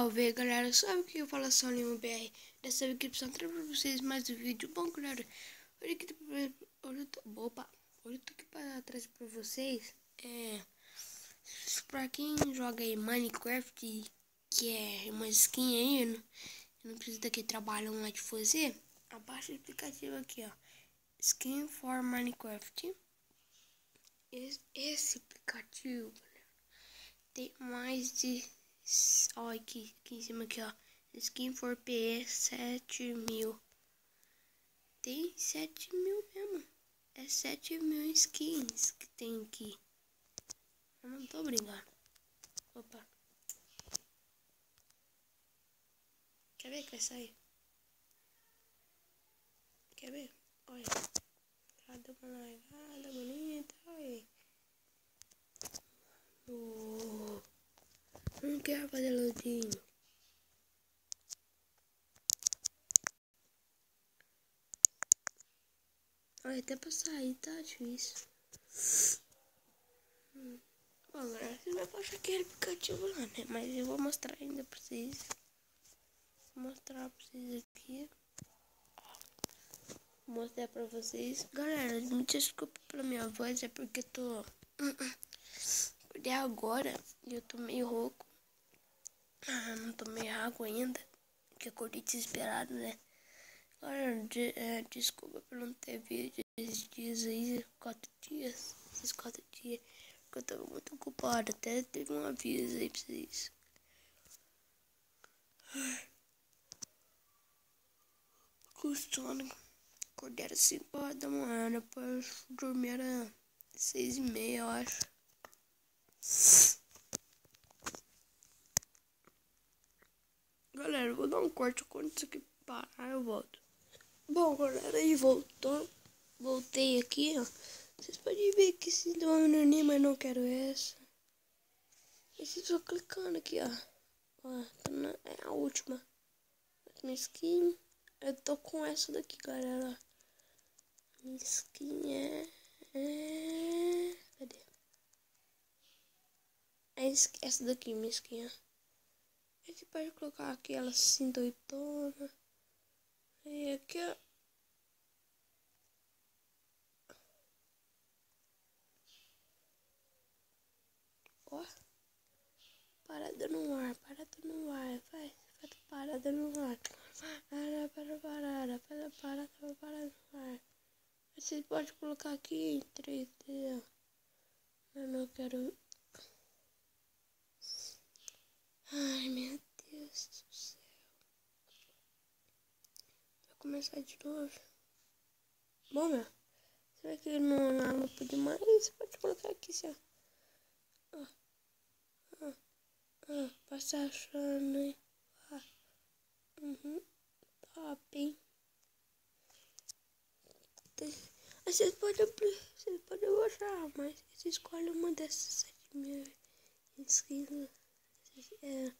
Salve, galera, sabe o que eu falo Soninho BR? Dessa vez aqui pra trazer pra vocês mais um vídeo. Bom, galera, hoje eu tô aqui pra trazer pra vocês pra quem joga aí Minecraft, que é uma skin aí, não precisa daqui trabalho lá de fazer. Abaixa o aplicativo aqui, ó, Skin for Minecraft. Esse aplicativo, galera, tem mais de... Olha aqui em cima aqui, ó. Skin for PE 7.000. Tem 7.000 mesmo. É 7.000 skins que tem aqui. Eu não tô brincando. Opa. Quer ver que vai sair? Quer ver? Olha. Cada uma largada, bonita. Olha. Não quero fazer loadinho. Olha, até pra sair tá difícil. Bom, galera, vocês vão baixar aquele aplicativo lá, né? Mas eu vou mostrar ainda pra vocês. Vou mostrar pra vocês aqui. Vou mostrar pra vocês. Galera, me desculpa pela minha voz, é porque eu tô... Acordei agora e eu tô meio rouco. Não tomei água ainda, que acordei desesperado, né? Galera, desculpa por não ter vídeo esses dias aí, 4 dias. Esses 4 dias, porque eu tava muito ocupado. Até teve um aviso aí pra vocês. Com sono. Acordei às 5 horas da manhã, depois dormi às 6h30, eu acho. Galera, eu vou dar um corte quando isso aqui parar, eu volto. Bom, galera, aí voltei aqui, ó. Vocês podem ver que se deu uma menininha, mas não quero essa. E vocês vão clicando aqui, ó. Ó, é a última skin. Eu tô com essa daqui, galera. Minha skin cadê? Essa daqui, minha skin, ó. Aí você pode colocar aqui ela assim, doidona. E aqui, ó. Ó. Parada no ar, vai. Faz parada no ar. Parada no ar. Você pode colocar aqui em 3D, ó. Eu não quero... Ai, meu Deus do céu. Vou começar de novo. Bom, meu. Será que não pode mais? Você pode colocar aqui, assim, ó. Passa achando, hein? Top, hein? Vocês podem baixar, mas você escolhe uma dessas 7.000 skins. Eu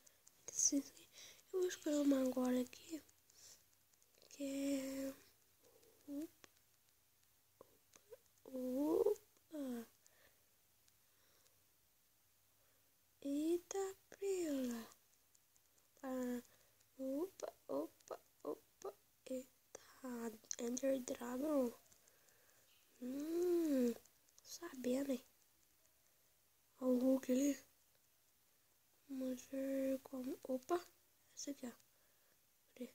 vou escolher uma agora aqui, que é... Opa! Eita, prela! Opa! Eita! Ender Dragon! Sabendo, hein? Olha o Hulk ali. Vamos ver como... Opa! Essa aqui, ó. Cadê?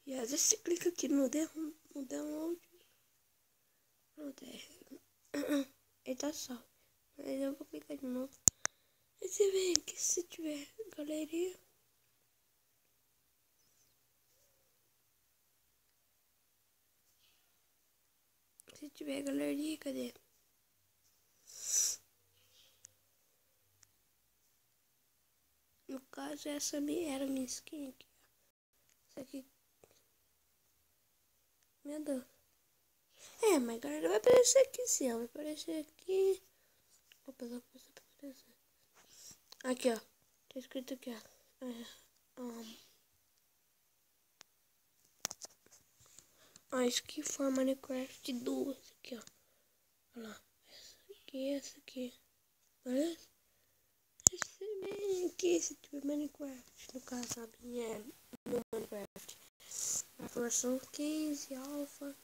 E às vezes você clica aqui no download. Pronto, ele tá salvo. Mas eu vou clicar de novo. Aí você vem aqui, se tiver galeria. Se tiver galeria, cadê? No caso, essa era minha skin aqui. Essa aqui. Meu Deus. Mas galera, vai aparecer aqui sim, ó. Vai aparecer aqui. Opa, vai aparecer. Aqui, ó. Tá escrito aqui, ó. Skin for Minecraft 2. Aqui, ó. Olha lá. Essa aqui. Beleza? Esse vem aqui. esse tipo de Minecraft, no caso, sabe? É no Minecraft. A versão 15, alpha.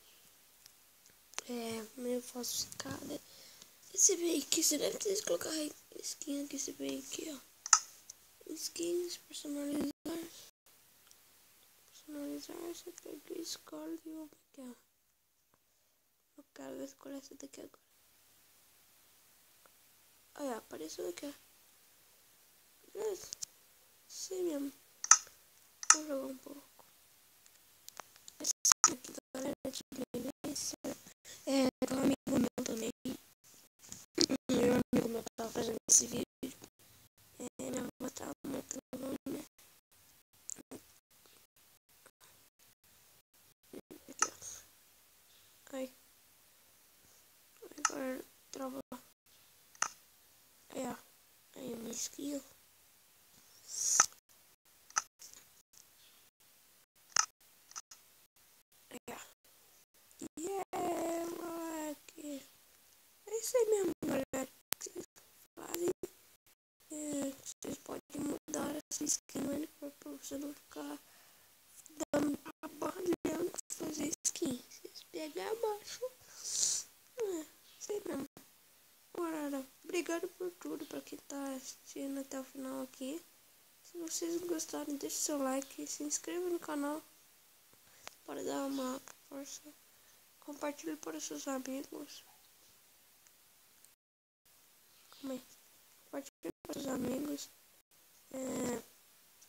Meio falsificada. Esse veio aqui, você deve ter que colocar skin aqui, esse veio aqui, ó. Skins, personalizar. Personalizar, você pega e escolhe e vou pegar. Eu quero ver se escolhe essa daqui agora. Olha, apareceu aqui, ó. Beleza? Sei mesmo. Vou jogar um pouco. Esse aqui, galera, de delícia. Com um amigo meu também. Meu amigo meu tava fazendo esse vídeo. Minha avó tava muito ruim, né? Aqui, ó. Ai. Agora, trava. Aí, ó. Aí, minha skill. Aí, ó. Yeah, moleque. É isso aí mesmo, galera. Vocês fazem. Vocês podem mudar essa skin pra você não ficar dando trabalhando pra fazer skin. Vocês pegam abaixo. Sei mesmo. Galera, obrigado por tudo pra quem tá assistindo até o final aqui. Se vocês gostaram, deixe seu like, se inscreva no canal para dar uma força. Compartilhe para seus amigos. Compartilhe para seus amigos.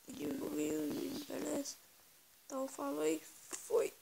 Divulgue os vídeos, beleza? Então falou e fui.